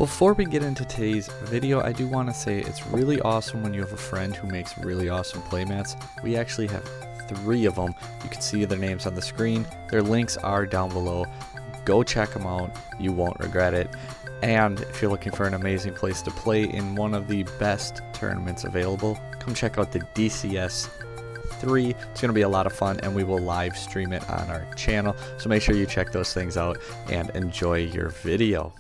Before we get into today's video, I do want to say it's really awesome when you have a friend who makes really awesome playmats. We actually have 3 of them. You can see their names on the screen. Their links are down below. Go check them out. You won't regret it. And if you're looking for an amazing place to play in one of the best tournaments available, come check out the DCS 3. It's going to be a lot of fun, and we will live stream it on our channel. So make sure you check those things out and enjoy your video.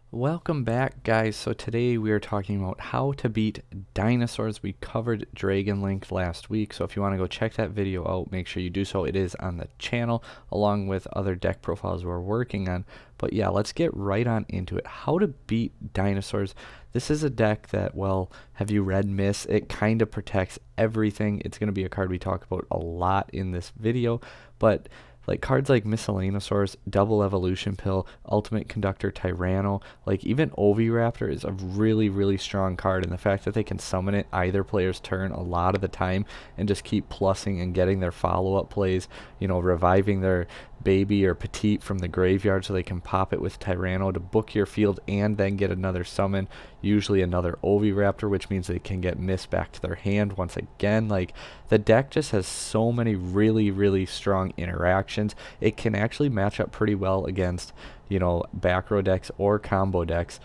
Welcome back, guys. So today we are talking about how to beat dinosaurs. We covered Dragon Link last week, so if you want to go check that video out, make sure you do so. It is on the channel along with other deck profiles we're working on. But yeah, let's get right on into it. How to beat dinosaurs. This is a deck that, well, have you read Misc? It kind of protects everything. It's going to be a card we talk about a lot in this video, but like cards like Miscellaneosaurus, Double Evolution Pill, Ultimate Conductor Tyranno, like even Oviraptor is a really, really strong card, and the fact that they can summon it either player's turn a lot of the time and just keep plussing and getting their follow-up plays, you know, reviving their baby or petite from the graveyard so they can pop it with Tyranno to book your field and then get another summon, usually another Oviraptor, which means they can get Misc back to their hand once again. Like, the deck just has so many really, really strong interactions. It can actually match up pretty well against, you know, back row decks or combo decks.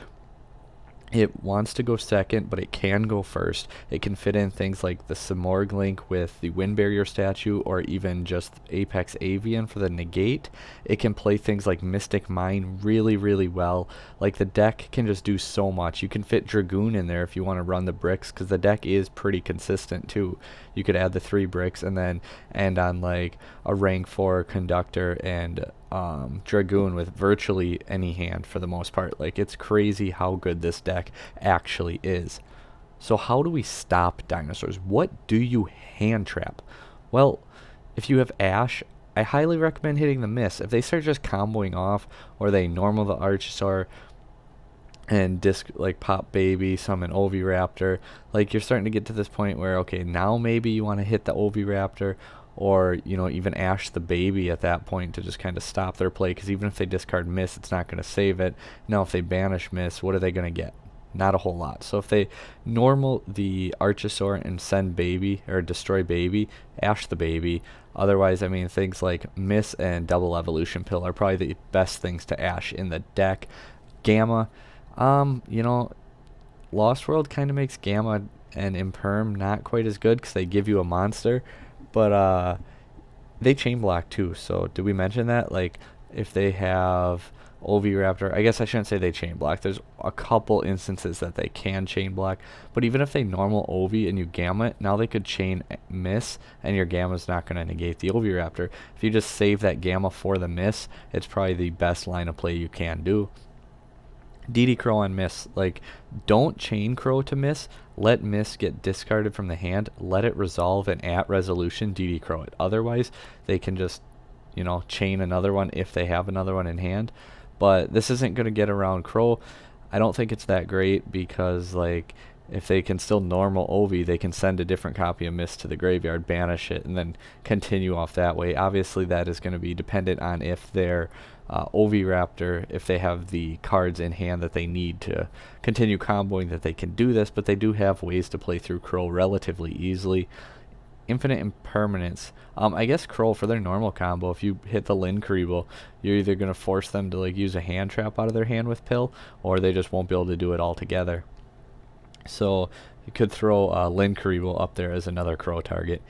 It wants to go second, but it can go first. It can fit in things like the Simorg link with the Wind Barrier statue, or even just Apex Avian for the negate. It can play things like Mystic Mine really, really well. Like, the deck can just do so much. You can fit Dragoon in there if you want to run the bricks, because the deck is pretty consistent too. You could add the 3 bricks and then end on like a rank 4 Conductor and Dragoon with virtually any hand for the most part. Like, it's crazy how good this deck actually is. So how do we stop dinosaurs? What do you hand trap? Well, if you have Ash, I highly recommend hitting the Misc. If they start just comboing off, or they normal the Archosaur and disc like pop baby, summon Oviraptor, like, you're starting to get to this point where, okay, now maybe you want to hit the Oviraptor, or, you know, even Ash the baby at that point to just kind of stop their play, because even if they discard Misc, it's not going to save it. Now if they banish Misc, what are they going to get? Not a whole lot. So if they normal the Archosaur and send baby, or destroy baby, Ash the baby. Otherwise, I mean, things like Misc and Double Evolution Pill are probably the best things to Ash in the deck. Gamma, you know, Lost World kind of makes Gamma and Imperm not quite as good because they give you a monster, but they chain block too. So did we mention that? Like, if they have Oviraptor, I guess I shouldn't say they chain block. There's a couple instances that they can chain block, but even if they normal Ovi and you Gamma it, now they could chain Misc, and your Gamma's not going to negate the Oviraptor. If you just save that Gamma for the Misc, it's probably the best line of play you can do. DD Crow on Misc, like, don't chain Crow to Misc. Let Misc get discarded from the hand. Let it resolve, and at resolution DD Crow it. Otherwise, they can just, you know, chain another one if they have another one in hand. But this isn't going to get around Crow. I don't think it's that great, because, like, if they can still normal Ovi, they can send a different copy of Misc to the graveyard, banish it, and then continue off that way. Obviously, that is going to be dependent on if they're Oviraptor, if they have the cards in hand that they need to continue comboing, that they can do this, but they do have ways to play through Crow relatively easily. Infinite Impermanence. I guess Crow, for their normal combo, if you hit the Linkreeble, you're either going to force them to, like, use a hand trap out of their hand with Pill, or they just won't be able to do it altogether. So you could throw Linkreeble up there as another Crow target.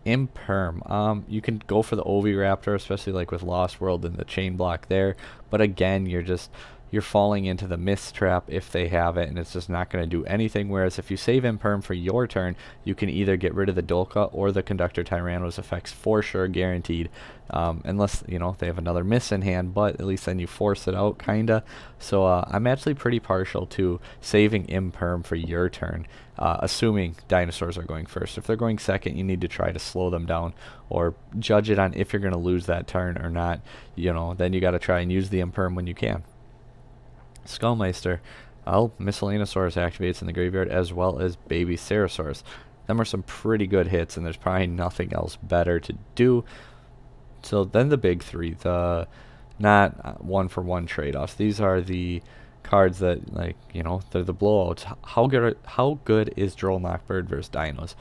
Imperm. You can go for the Oviraptor, especially like with Lost World and the chain block there. But again, you're falling into the Misc trap if they have it, and it's just not going to do anything. Whereas if you save Imperm for your turn, you can either get rid of the Dolka or the Conductor Tyranno's effects for sure, guaranteed. Unless, you know, they have another Misc in hand, but at least then you force it out, kinda. So I'm actually pretty partial to saving Imperm for your turn, assuming dinosaurs are going first. If they're going second, you need to try to slow them down, or judge it on if you're going to lose that turn or not. You know, then you got to try and use the Imperm when you can. Skullmeister. Well, Miscellaneosaurus activates in the graveyard, as well as Baby Cerosaurus. Them are some pretty good hits, and there's probably nothing else better to do. So then the big 3, the not one-for-one trade-offs. These are the cards that, like, you know, they're the blowouts. How good is Droll Knockbird versus Dinos?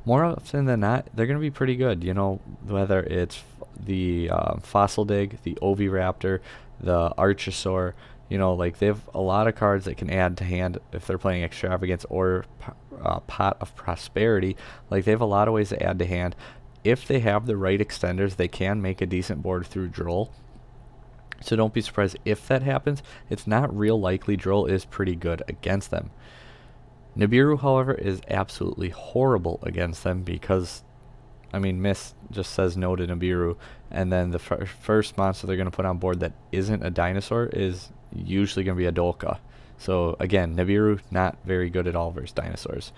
More often than not, they're going to be pretty good. You know, whether it's the Fossil Dig, the Oviraptor, the Archosaur, you know, like they have a lot of cards that can add to hand if they're playing Extravagance or Pot of Prosperity. Like they have a lot of ways to add to hand. If they have the right extenders, they can make a decent board through Droll. So don't be surprised if that happens. It's not real likely. Droll is pretty good against them. Nibiru, however, is absolutely horrible against them because, I mean, Misc just says no to Nibiru, and then the first monster they're going to put on board that isn't a dinosaur is usually going to be a Dolka. So again, Nibiru, not very good at all versus dinosaurs.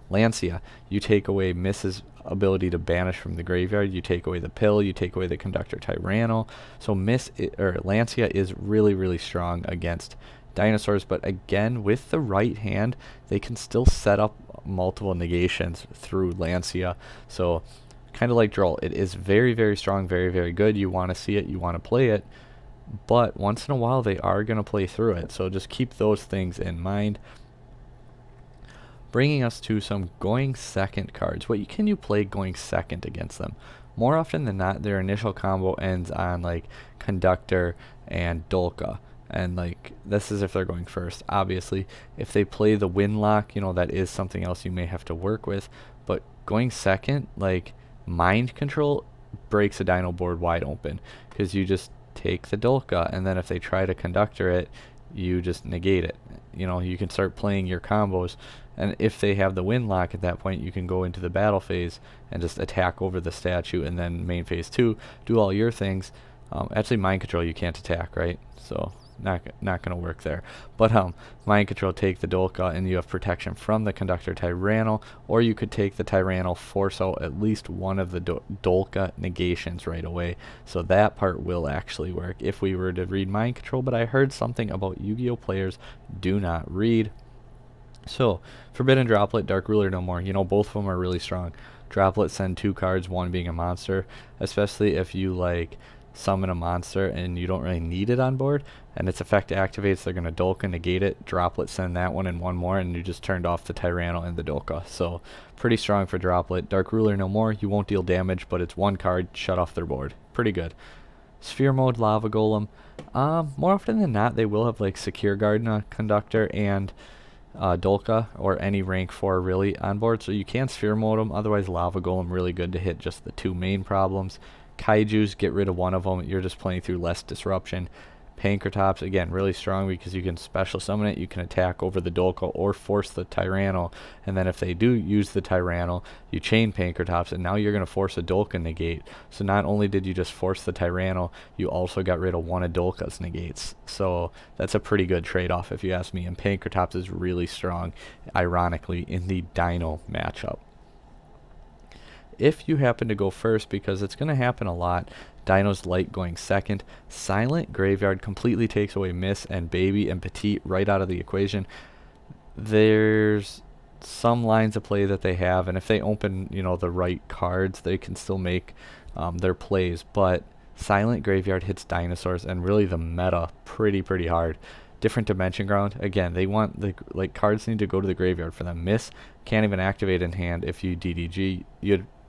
Lancia, you take away Misc's ability to banish from the graveyard, you take away the pill, you take away the Conductor Tyranno. So Lancia is really, really strong against dinosaurs, but again, with the right hand, they can still set up multiple negations through Lancia. So kind of like Droll, it is very, very strong, very, very good. You want to see it, you want to play it, but once in a while they are going to play through it. So just keep those things in mind. Bringing us to some going second cards. What can you play going second against them? More often than not, their initial combo ends on like Conductor and Dolka. And like this is if they're going first. Obviously, if they play the Windlock, you know, that is something else you may have to work with. But going second, like Mind Control breaks a dino board wide open because you just take the Dolka, and then if they try to Conductor it, you just negate it. You know, you can start playing your combos, and if they have the Windlock at that point, you can go into the battle phase and just attack over the statue, and then main phase 2, do all your things. Actually, Mind Control you can't attack, right? So not going to work there. But Mind Control, take the Dolka, and you have protection from the Conductor Tyranno, or you could take the Tyranno, force out at least one of the Dolka negations right away. So that part will actually work if we were to read Mind Control, but I heard something about Yu-Gi-Oh players do not read. So, Forbidden Droplet, Dark Ruler no more. You know, both of them are really strong. Droplet, send 2 cards, one being a monster, especially if you like summon a monster and you don't really need it on board, and its effect activates, they're going to Dolka, negate it, Droplet, send that one and one more, and you just turned off the Tyranno and the Dolka. So pretty strong for Droplet. Dark Ruler no more, you won't deal damage, but it's 1 card, shut off their board. Pretty good. Sphere Mode, Lava Golem, more often than not they will have like Secure Guard, Conductor, and Dolka, or any rank 4 really on board, so you can Sphere Mode them. Otherwise, Lava Golem really good to hit just the 2 main problems. Kaijus, get rid of one of them, you're just playing through less disruption. Pankratops, again, really strong because you can special summon it, you can attack over the Dolka or force the Tyranno, and then if they do use the Tyranno, you chain Pankratops, and now you're going to force a Dolka negate. So not only did you just force the Tyranno, you also got rid of one of Dolka's negates. So that's a pretty good trade-off if you ask me, and Pankratops is really strong, ironically, in the Dino matchup. If you happen to go first, because it's going to happen a lot, Dinos like going second. Silent Graveyard completely takes away Misc and Baby and Petite right out of the equation. There's some lines of play that they have, and if they open, you know, the right cards, they can still make their plays. But Silent Graveyard hits dinosaurs and really the meta pretty hard. Different Dimension Ground, again, they want the cards need to go to the graveyard for them. Misc can't even activate in hand if you DDG.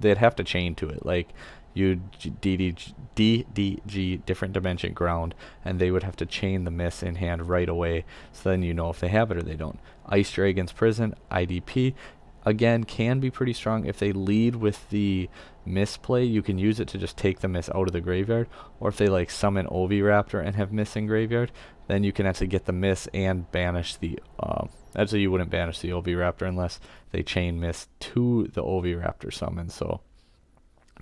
They'd have to chain to it, like you DDG Different Dimension Ground, and they would have to chain the Misc in hand right away, so then you know if they have it or they don't. Ice Dragon's Prison, IDP, again, can be pretty strong. If they lead with the Misc play, you can use it to just take the Misc out of the graveyard, or if they like summon Oviraptor and have Misc in graveyard, then you can actually get the Misc and banish the actually you wouldn't banish the Oviraptor unless they chain Misc to the Oviraptor summon. So,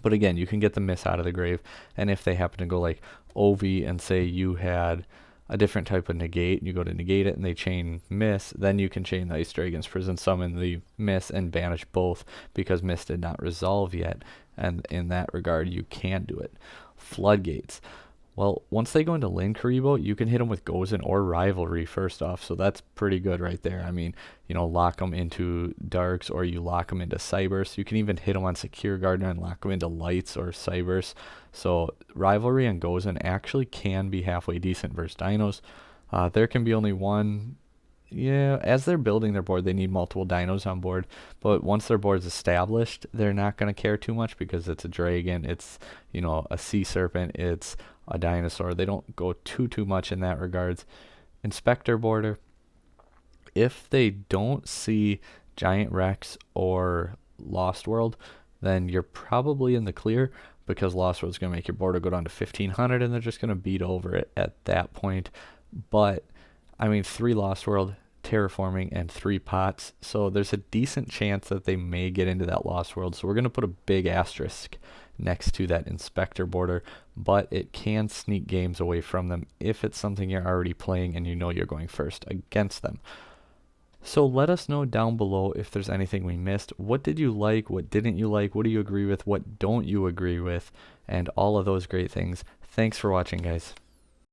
but again, you can get the Misc out of the grave, and if they happen to go like Ovi and say you had a different type of negate, you go to negate it and they chain Misc, then you can chain the Ice Dragon's Prison, summon the Misc, and banish both because Misc did not resolve yet, and in that regard you can do it. Floodgates. Well, once they go into Linkaribo, you can hit them with Gozen or Rivalry first off, so that's pretty good right there. I mean, you know, lock them into Darks, or you lock them into Cybers. You can even hit them on Secure Gardener and lock them into Lights or Cybers. So Rivalry and Gozen actually can be halfway decent versus Dinos. There can be only one. Yeah, as they're building their board, they need multiple dinos on board. But once their board's established, they're not going to care too much because it's a dragon, it's, a sea serpent, it's a dinosaur. They don't go too much in that regards. Inspector border, if they don't see Giant Rex or Lost World, then you're probably in the clear because Lost World's going to make your border go down to 1500 and they're just going to beat over it at that point. But I mean, 3 Lost World, terraforming, and 3 pots. So there's a decent chance that they may get into that Lost World. So we're going to put a big asterisk next to that Inspector border, but it can sneak games away from them if it's something you're already playing and you know you're going first against them. So let us know down below if there's anything we missed. What did you like? What didn't you like? What do you agree with? What don't you agree with? And all of those great things. Thanks for watching, guys.